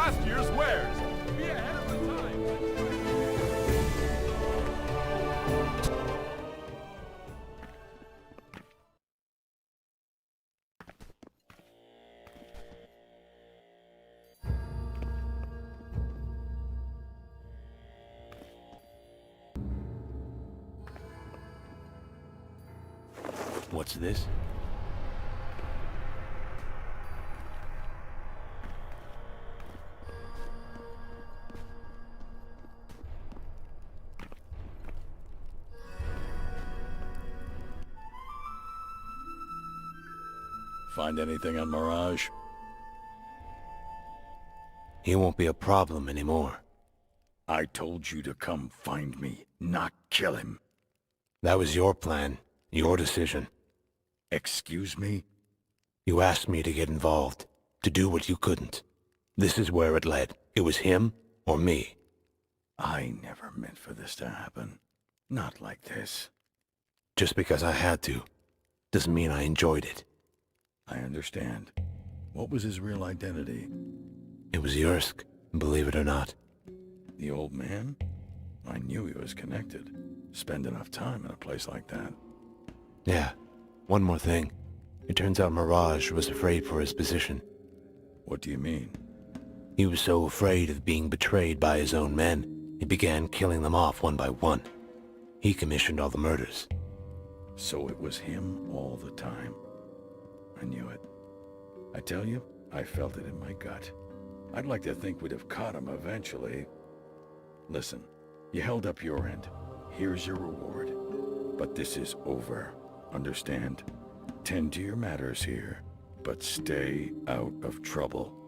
last year's wares. Be ahead of the time. What's this? Find anything on Mirage? He won't be a problem anymore. I told you to come find me, not kill him. That was your plan, your decision. Excuse me? You asked me to get involved, to do what you couldn't. This is where it led. It was him or me. I never meant for this to happen. Not like this. Just because I had to, doesn't mean I enjoyed it. I understand. What was his real identity? It was Yursk, believe it or not. The old man? I knew he was connected. Spend enough time in a place like that. Yeah, one more thing. It turns out Mirage was afraid for his position. What do you mean? He was so afraid of being betrayed by his own men, he began killing them off one by one. He commissioned all the murders. So it was him all the time. I knew it. I tell you, I felt it in my gut. I'd like to think we'd have caught him eventually. Listen, you held up your end. Here's your reward. But this is over. Understand? Tend to your matters here, but stay out of trouble.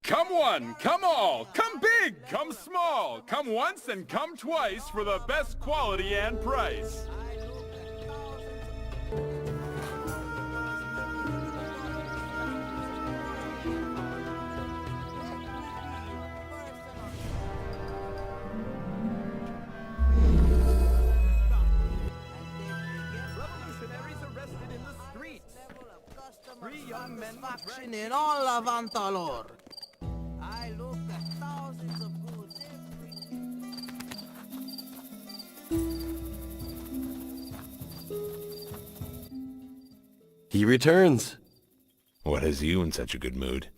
Come one, come all, come big, come small, come once and come twice for the best quality and price. Revolutionaries arrested in the streets. 3 young men faction in all of Antalor. I look at thousands of goods He returns. What has you in such a good mood?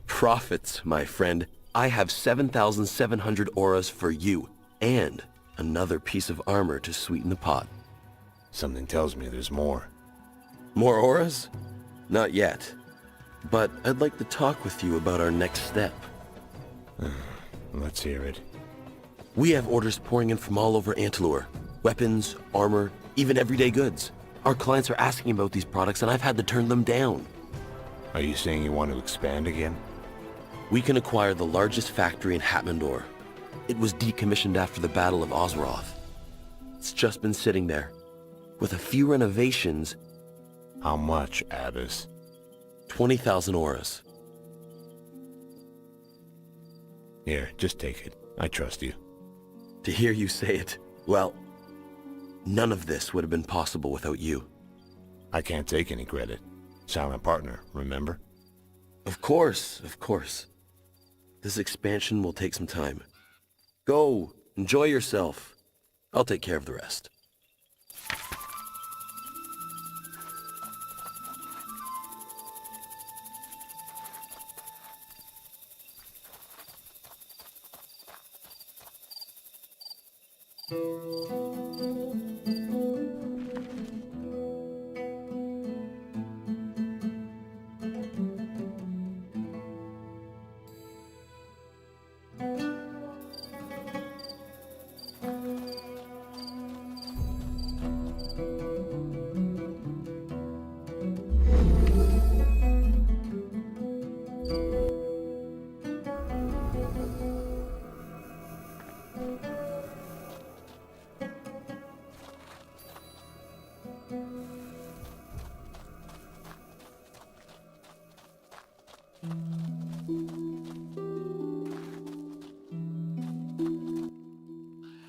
Profits, my friend. I have 7,700 auras for you, and another piece of armor to sweeten the pot. Something tells me there's more. More auras? Not yet. But I'd like to talk with you about our next step. Let's hear it. We have orders pouring in from all over Antalor. Weapons, armor, even everyday goods. Our clients are asking about these products and I've had to turn them down. Are you saying you want to expand again? We can acquire the largest factory in Hatmandor. It was decommissioned after the Battle of Osroth. It's just been sitting there. With a few renovations... How much, Abbas? 20,000 auras. Here, just take it. I trust you. To hear you say it, well, none of this would have been possible without you. I can't take any credit. Silent partner, remember? Of course, of course. This expansion will take some time. Go, enjoy yourself. I'll take care of the rest.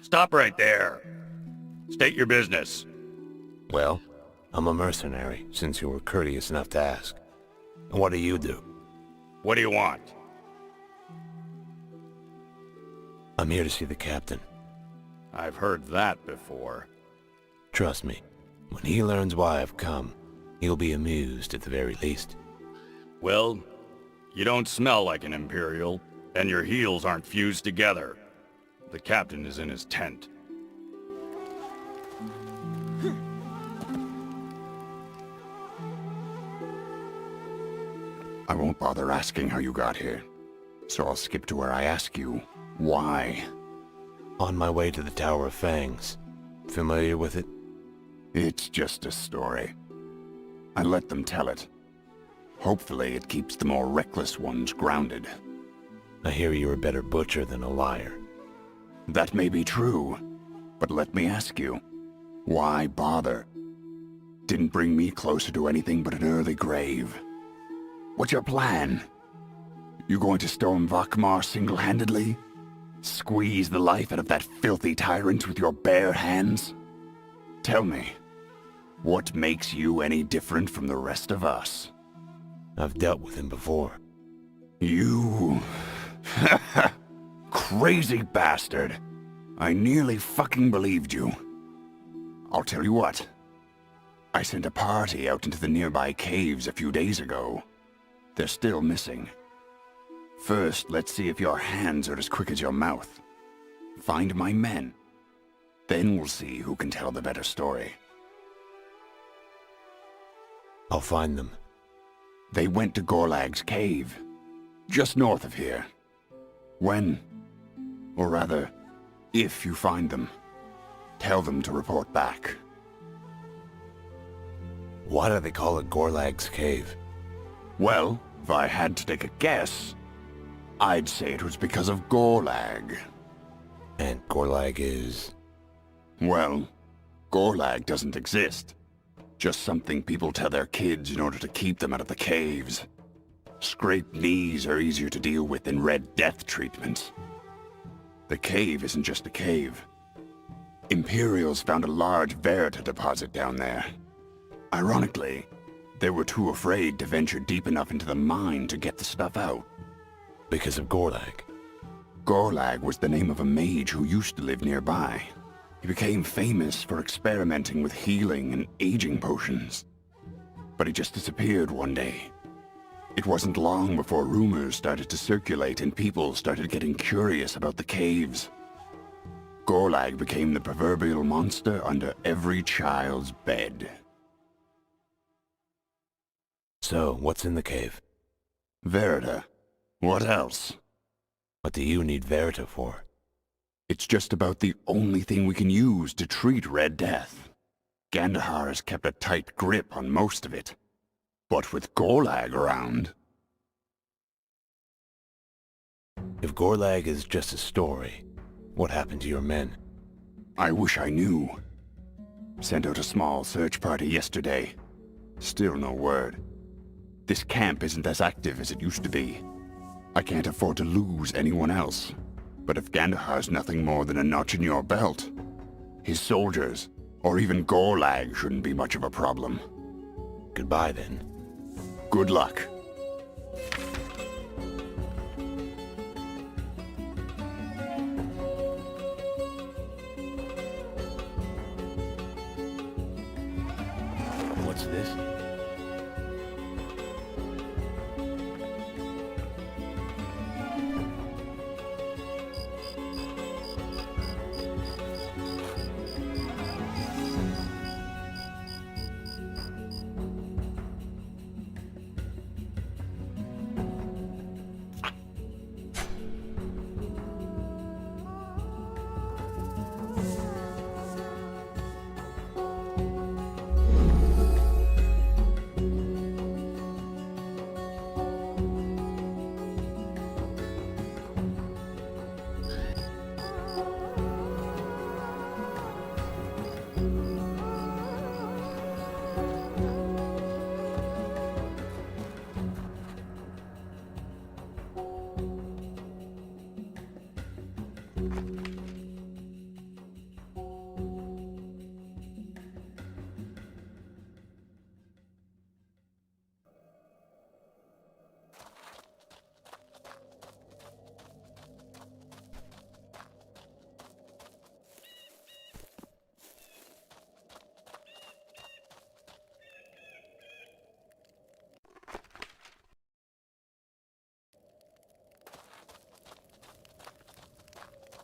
Stop right there. State your business. Well, I'm a mercenary, since you were courteous enough to ask. And what do you do? What do you want? I'm here to see the captain. I've heard that before. Trust me, when he learns why I've come, he'll be amused at the very least. Well, you don't smell like an Imperial, and your heels aren't fused together. The captain is in his tent. I won't bother asking how you got here, so I'll skip to where I ask you, why? On my way to the Tower of Fangs. Familiar with it? It's just a story. I let them tell it. Hopefully it keeps the more reckless ones grounded. I hear you're a better butcher than a liar. That may be true, but let me ask you, why bother? Didn't bring me closer to anything but an early grave. What's your plan? You going to storm Vakmar single-handedly? Squeeze the life out of that filthy tyrant with your bare hands? Tell me, what makes you any different from the rest of us? I've dealt with him before. You... crazy bastard. I nearly fucking believed you. I'll tell you what. I sent a party out into the nearby caves a few days ago. They're still missing. First, let's see if your hands are as quick as your mouth. Find my men. Then we'll see who can tell the better story. I'll find them. They went to Gorlag's cave, just north of here. When, or rather, if you find them, tell them to report back. Why do they call it Gorlag's Cave? Well, if I had to take a guess, I'd say it was because of Gorlag. And Gorlag is... Well, Gorlag doesn't exist. Just something people tell their kids in order to keep them out of the caves. Scraped knees are easier to deal with than Red Death treatments. The cave isn't just a cave. Imperials found a large Verita deposit down there. Ironically, they were too afraid to venture deep enough into the mine to get the stuff out. because of Gorlag. Gorlag was the name of a mage who used to live nearby. He became famous for experimenting with healing and aging potions. But he just disappeared one day. It wasn't long before rumors started to circulate and people started getting curious about the caves. Gorlag became the proverbial monster under every child's bed. So, what's in the cave? Verita. What else? What do you need Verita for? It's just about the only thing we can use to treat Red Death. Gandahar has kept a tight grip on most of it. But with Gorlag around... If Gorlag is just a story, what happened to your men? I wish I knew. Sent out a small search party yesterday. Still no word. This camp isn't as active as it used to be. I can't afford to lose anyone else. But if Gandahar's nothing more than a notch in your belt, his soldiers, or even Gorlag, shouldn't be much of a problem. Goodbye, then. Good luck. What's this?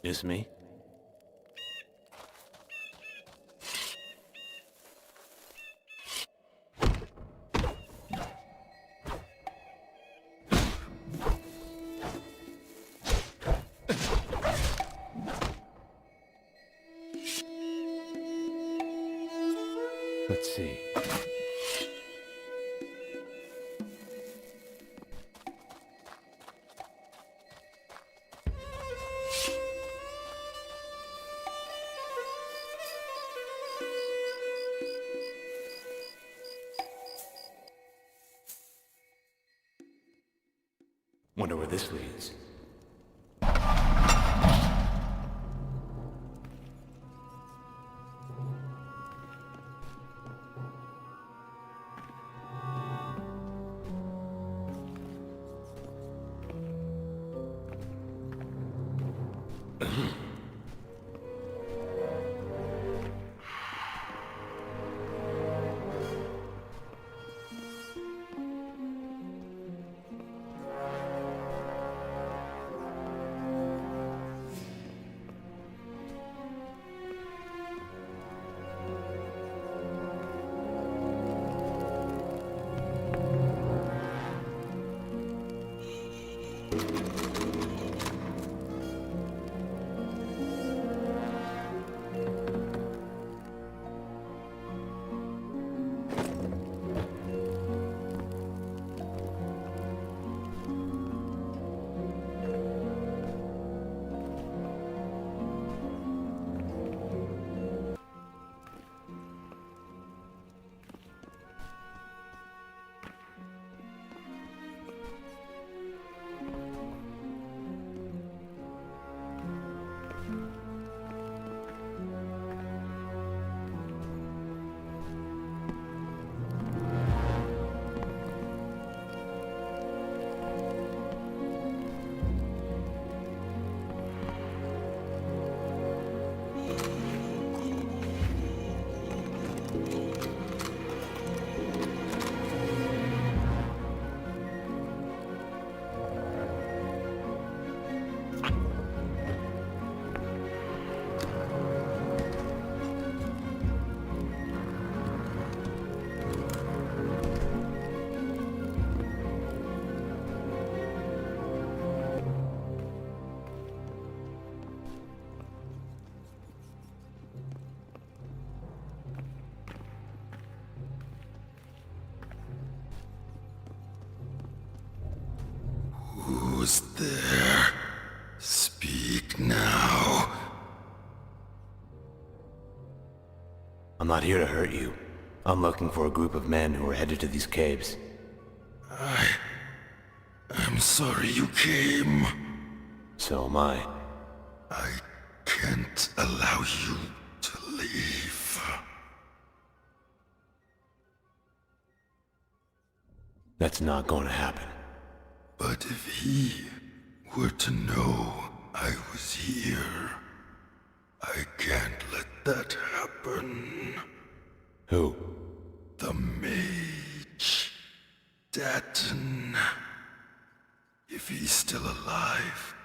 Just me? Let's see. Wonder where this leads. Who's there? Speak now. I'm not here to hurt you. I'm looking for a group of men who are headed to these caves. I'm sorry you came. So am I. I can't allow you to leave. That's not going to happen. But if he were to know I was here, I can't let that happen. Who? The mage, Datton. If he's still alive,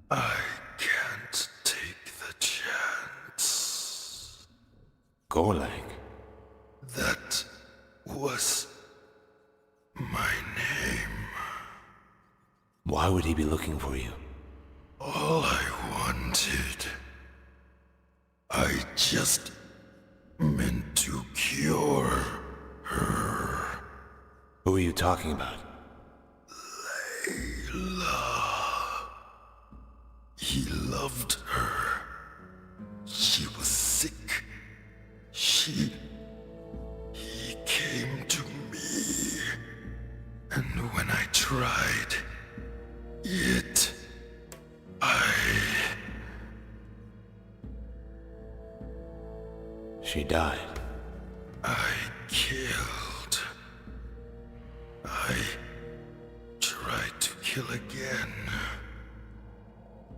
I can't take the chance. Gorlag? That was my name. Why would he be looking for you? All I wanted. I just meant to cure her. Who are you talking about? Layla. He loved her. She was sick. He came to me. And when I tried it, She died. I killed. I tried to kill again.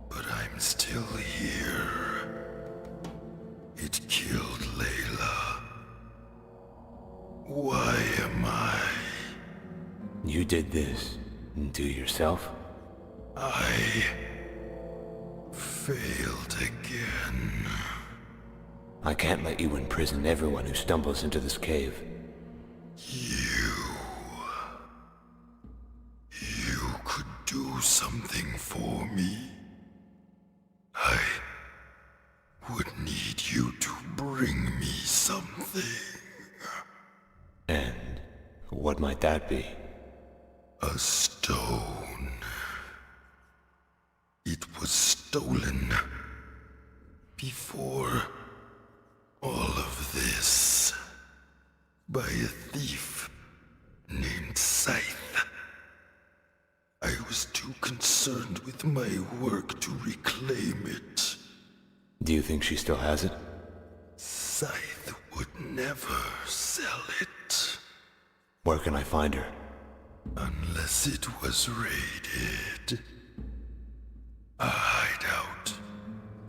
But I'm still here. It killed Layla. Why am I? You did this to yourself? I failed again. I can't let you imprison everyone who stumbles into this cave. You could do something for me. I would need you to bring me something. And what might that be? A stone. It was stolen before all of this by a thief named Scythe. I was too concerned with my work to reclaim it. Do you think she still has it? Scythe would never sell it. Where can I find her? Unless it was raided. A hideout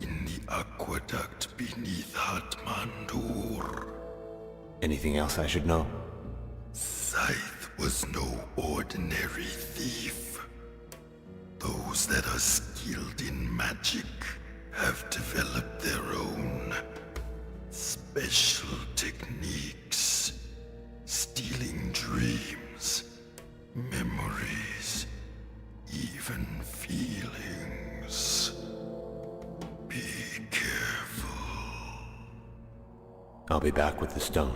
in the aqueduct beneath Hatmandur. Anything else I should know? Scythe was no ordinary thief. Those that are skilled in magic have developed their own special techniques, stealing dreams, memories, even feelings. Be careful. I'll be back with the stone.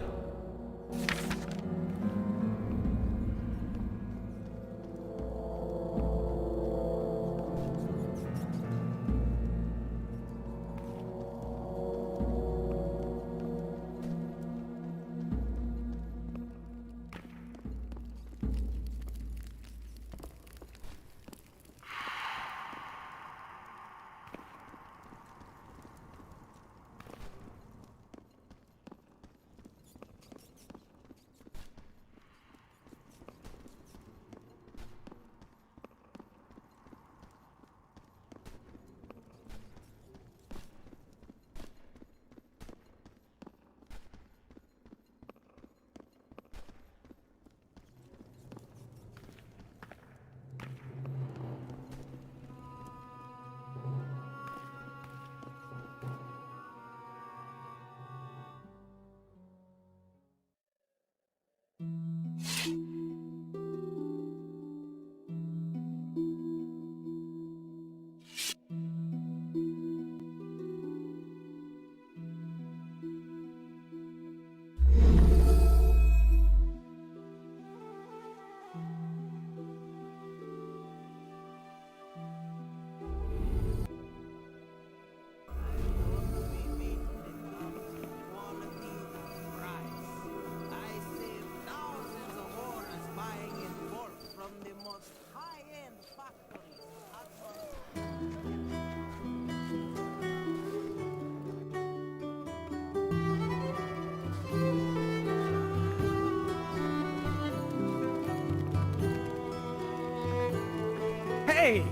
Hey!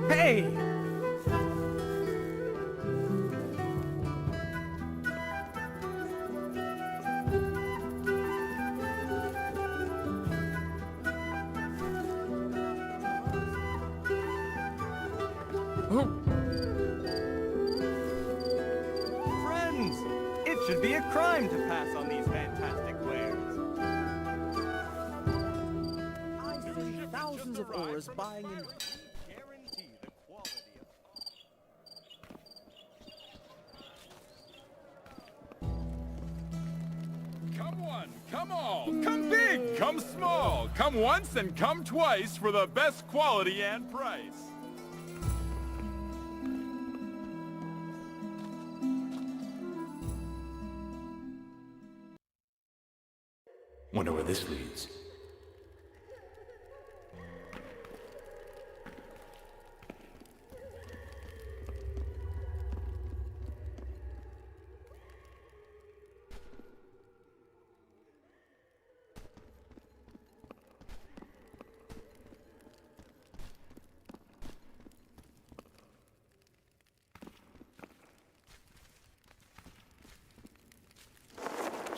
Hey! Friends! It should be a crime to pass on these fantastic wares. I see thousands of ores buying in... Guarantee the quality of... Come one, come all, come big, come small, come once and come twice for the best quality and price. Wonder where this leads.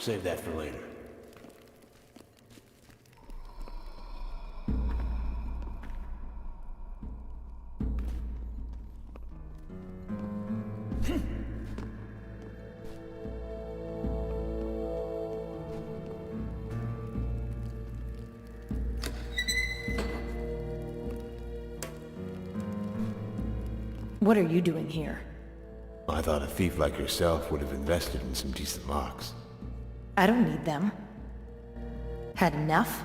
Save that for later. What are you doing here? I thought a thief like yourself would have invested in some decent locks. I don't need them. Had enough?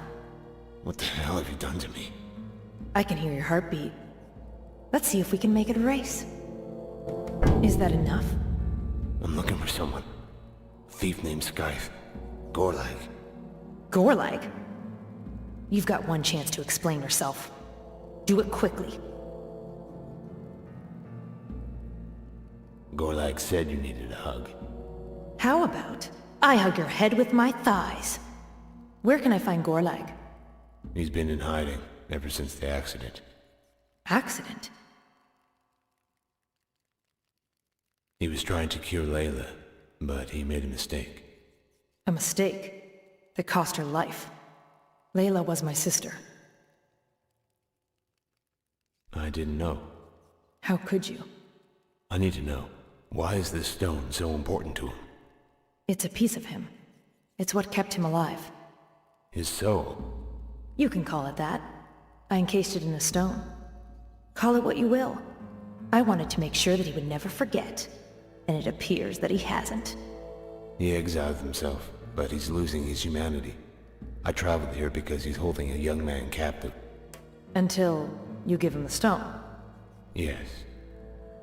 What the hell have you done to me? I can hear your heartbeat. Let's see if we can make it a race. Is that enough? I'm looking for someone. A thief named Scythe. Gorlag. Gorlag? You've got one chance to explain yourself. Do it quickly. Gorlag said you needed a hug. How about I hug your head with my thighs? Where can I find Gorlag? He's been in hiding ever since the accident. Accident? He was trying to cure Layla, but he made a mistake. A mistake that cost her life. Layla was my sister. I didn't know. How could you? I need to know. Why is this stone so important to him? It's a piece of him. It's what kept him alive. His soul. You can call it that. I encased it in a stone. Call it what you will. I wanted to make sure that he would never forget. And it appears that he hasn't. He exiled himself, but he's losing his humanity. I traveled here because he's holding a young man captive. Until you give him the stone. Yes.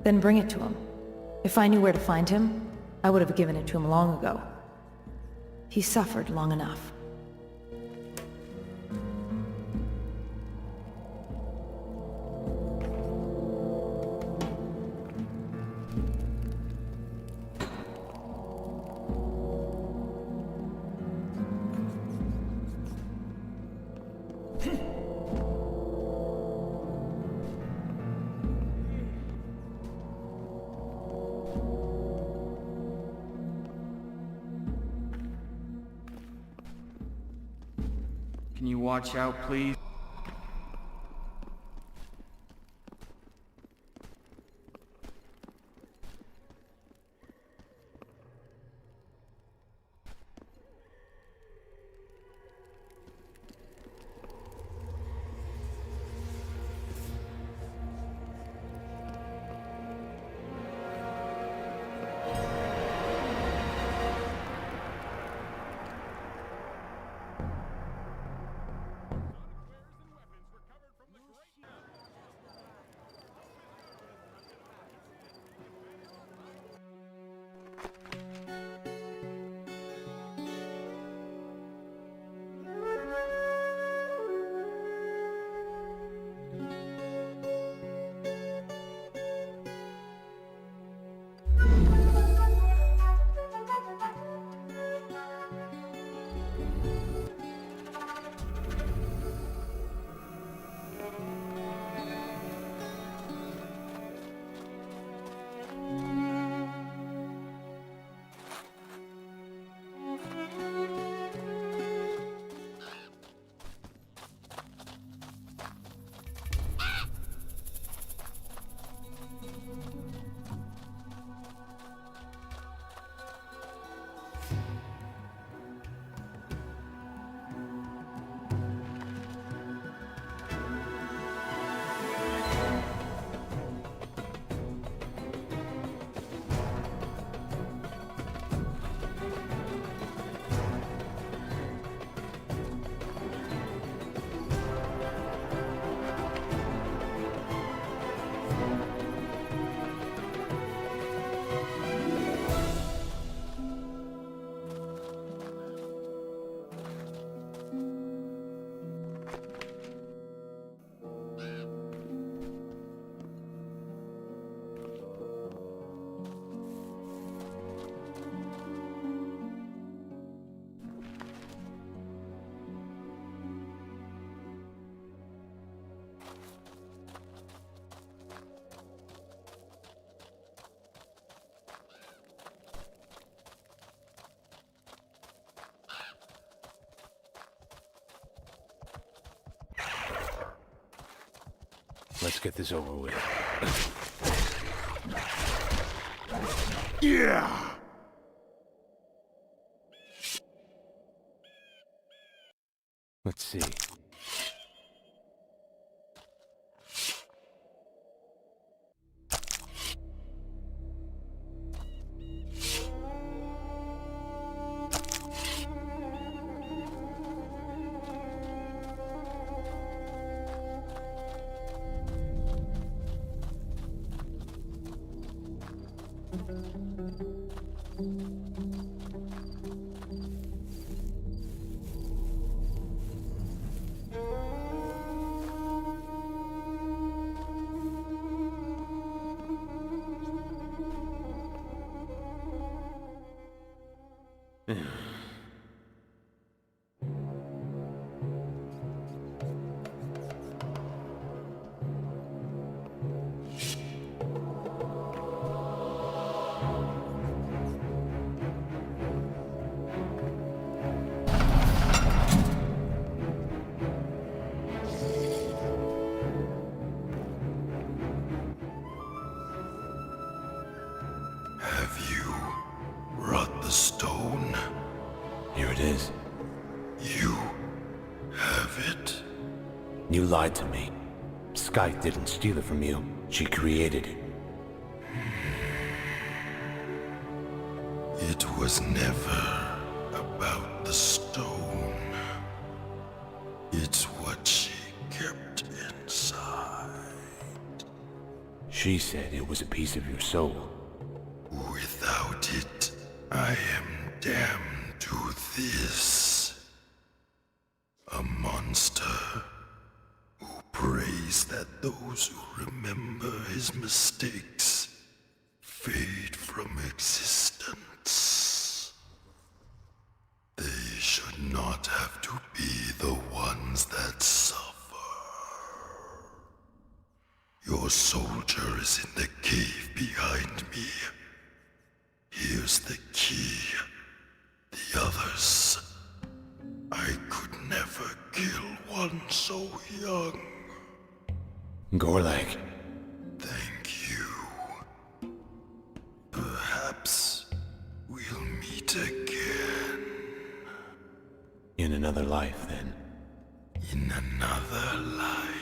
Then bring it to him. If I knew where to find him, I would have given it to him long ago. He suffered long enough. Can you watch out, please? Let's get this over with. Yeah! Let's see. Have you brought the stone? Here it is. You have it? You lied to me. Skype didn't steal it from you. She created it. It was never about the stone. It's what she kept inside. She said it was a piece of your soul. Without it, I am damned to this. A monster who prays that those who remember his mistakes fade from existence. They should not have to be the ones that suffer. Your soldier is in the cave behind me. Here's the key. The others. I could never kill one so young. Gorlag. Thank you. Perhaps we'll meet again. In another life, then. In another life.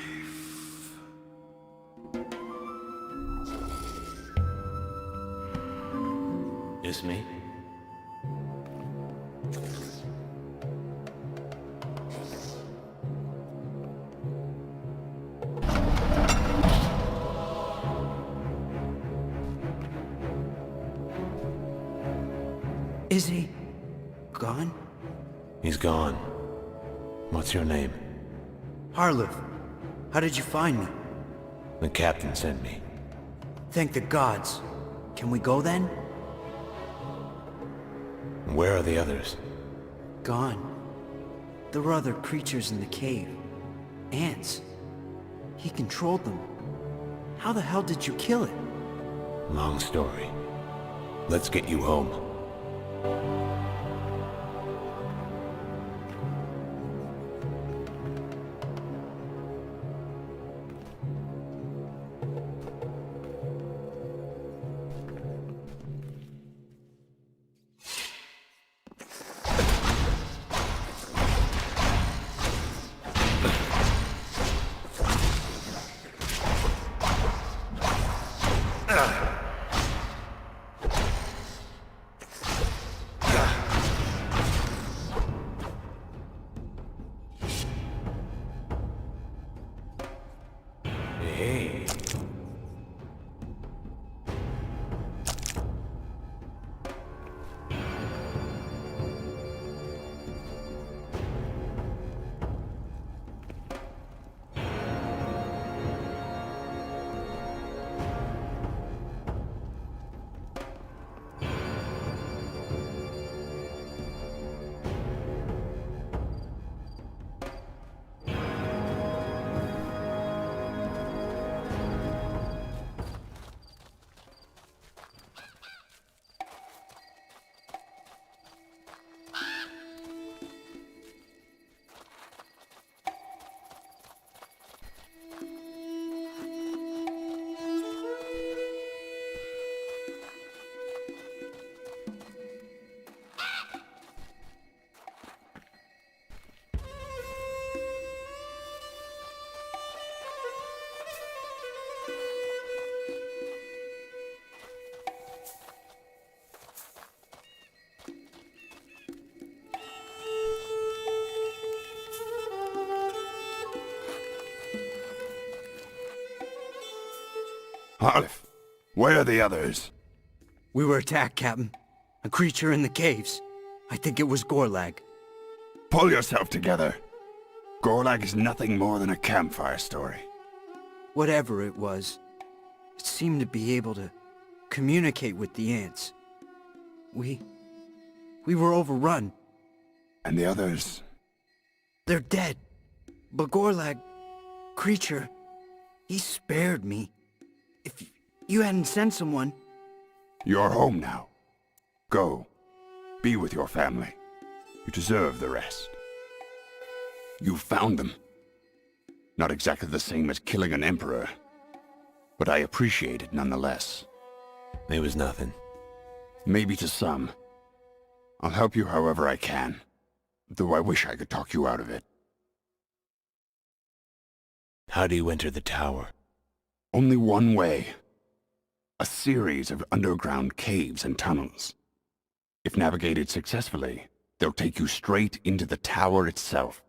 Just me? Is he gone? He's gone. What's your name? Harlev, how did you find me? The captain sent me. Thank the gods. Can we go then? Where are the others? Gone. There were other creatures in the cave. Ants. He controlled them. How the hell did you kill it? Long story. Let's get you home. Harlif, where are the others? We were attacked, Captain. A creature in the caves. I think it was Gorlag. Pull yourself together. Gorlag is nothing more than a campfire story. Whatever it was, it seemed to be able to communicate with the ants. We were overrun. And the others? They're dead. But Gorlag, creature, he spared me. If you hadn't sent someone... You're home now. Go. Be with your family. You deserve the rest. You found them. Not exactly the same as killing an emperor, but I appreciate it nonetheless. It was nothing. Maybe to some. I'll help you however I can, though I wish I could talk you out of it. How do you enter the tower? Only one way. A series of underground caves and tunnels. If navigated successfully, they'll take you straight into the tower itself.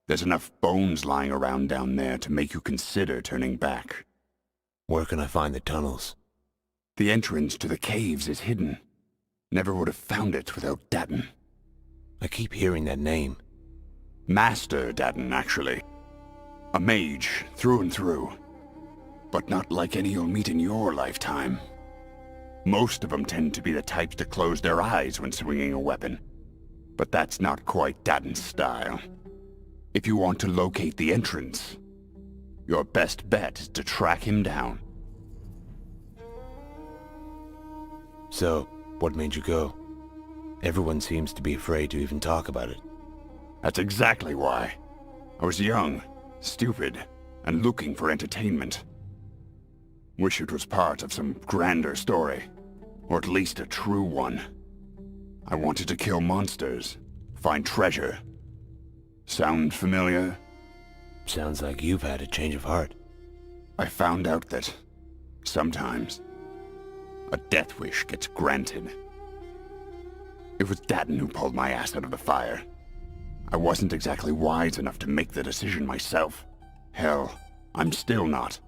There's enough bones lying around down there to make you consider turning back. Where can I find the tunnels? The entrance to the caves is hidden. Never would have found it without Datton. I keep hearing that name. Master Datton, actually. A mage, through and through. But not like any you'll meet in your lifetime. Most of them tend to be the types to close their eyes when swinging a weapon. But that's not quite Datton's style. If you want to locate the entrance, your best bet is to track him down. So, what made you go? Everyone seems to be afraid to even talk about it. That's exactly why. I was young, stupid, and looking for entertainment. Wish it was part of some grander story, or at least a true one. I wanted to kill monsters, find treasure. Sound familiar? Sounds like you've had a change of heart. I found out that, sometimes, a death wish gets granted. It was Datton who pulled my ass out of the fire. I wasn't exactly wise enough to make the decision myself. Hell, I'm still not.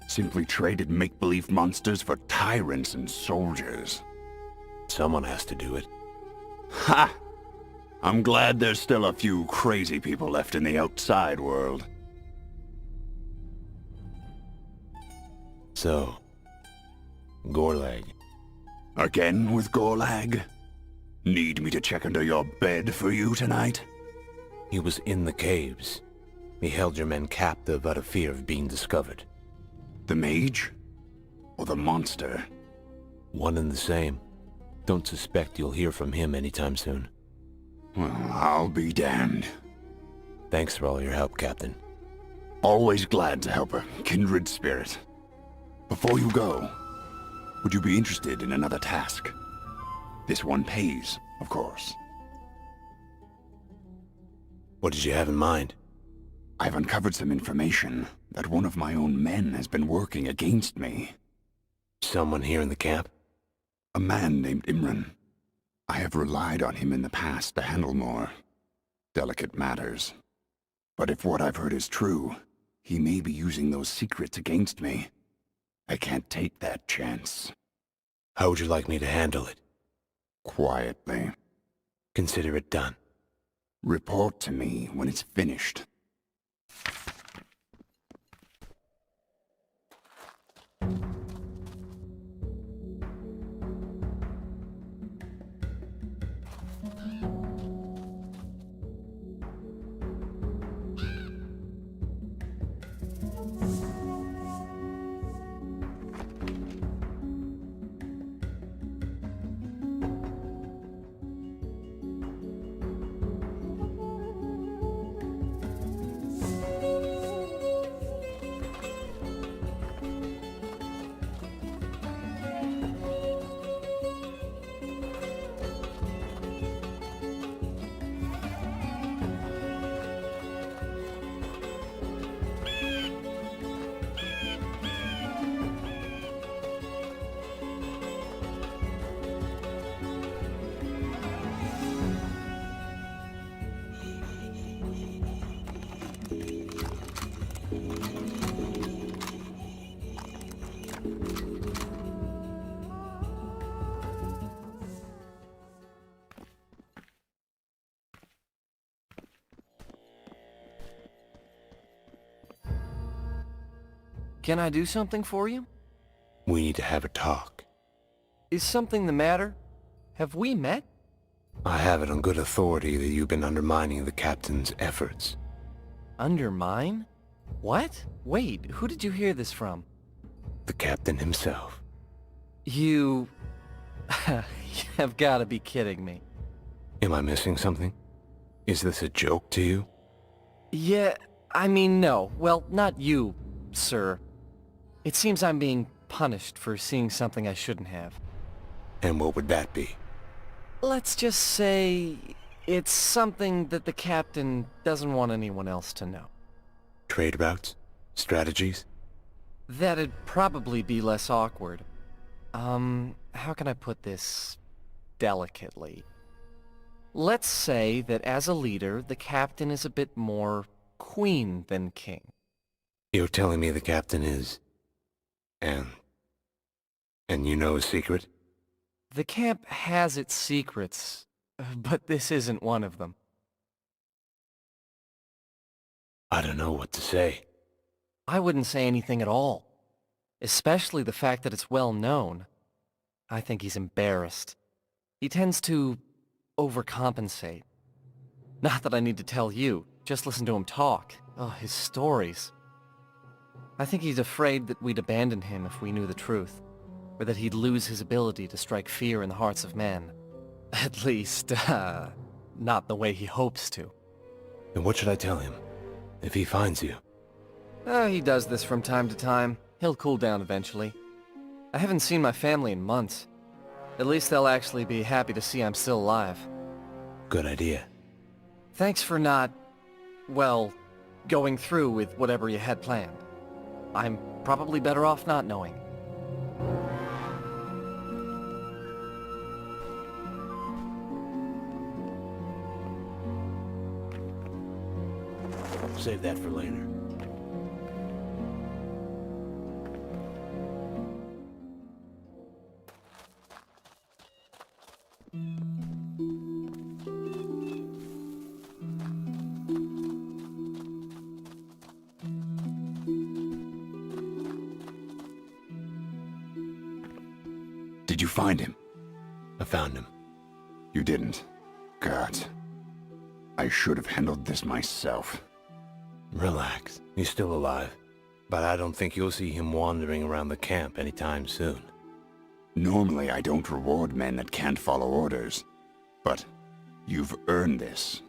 Simply traded make-believe monsters for tyrants and soldiers. Someone has to do it. Ha! I'm glad there's still a few crazy people left in the outside world. So, Gorlag. Again with Gorlag? Need me to check under your bed for you tonight? He was in the caves. He held your men captive out of fear of being discovered. The mage? Or the monster? One and the same. Don't suspect you'll hear from him anytime soon. Well, I'll be damned. Thanks for all your help, Captain. Always glad to help a kindred spirit. Before you go, would you be interested in another task? This one pays, of course. What did you have in mind? I've uncovered some information that one of my own men has been working against me. Someone here in the camp? A man named Imran. I have relied on him in the past to handle more delicate matters. But if what I've heard is true, he may be using those secrets against me. I can't take that chance. How would you like me to handle it? Quietly. Consider it done. Report to me when it's finished. Can I do something for you? We need to have a talk. Is something the matter? Have we met? I have it on good authority that you've been undermining the captain's efforts. Undermine? What? Wait, who did you hear this from? The captain himself. You... you have got to be kidding me. Am I missing something? Is this a joke to you? Yeah, I mean, no. Well, not you, sir. It seems I'm being punished for seeing something I shouldn't have. And what would that be? Let's just say it's something that the captain doesn't want anyone else to know. Trade routes? Strategies? That'd probably be less awkward. How can I put this delicately? Let's say that as a leader, the captain is a bit more queen than king. You're telling me the captain is... And you know his secret? The camp has its secrets, but this isn't one of them. I don't know what to say. I wouldn't say anything at all. Especially the fact that it's well known. I think he's embarrassed. He tends to overcompensate. Not that I need to tell you, just listen to him talk. Oh, his stories. I think he's afraid that we'd abandon him if we knew the truth, or that he'd lose his ability to strike fear in the hearts of men. At least, not the way he hopes to. Then what should I tell him, if he finds you? He does this from time to time. He'll cool down eventually. I haven't seen my family in months. At least they'll actually be happy to see I'm still alive. Good idea. Thanks for not, well, going through with whatever you had planned. I'm probably better off not knowing. Save that for later. Did you find him? I found him. You didn't. God. I should have handled this myself. Relax. He's still alive. But I don't think you'll see him wandering around the camp anytime soon. Normally I don't reward men that can't follow orders. But you've earned this.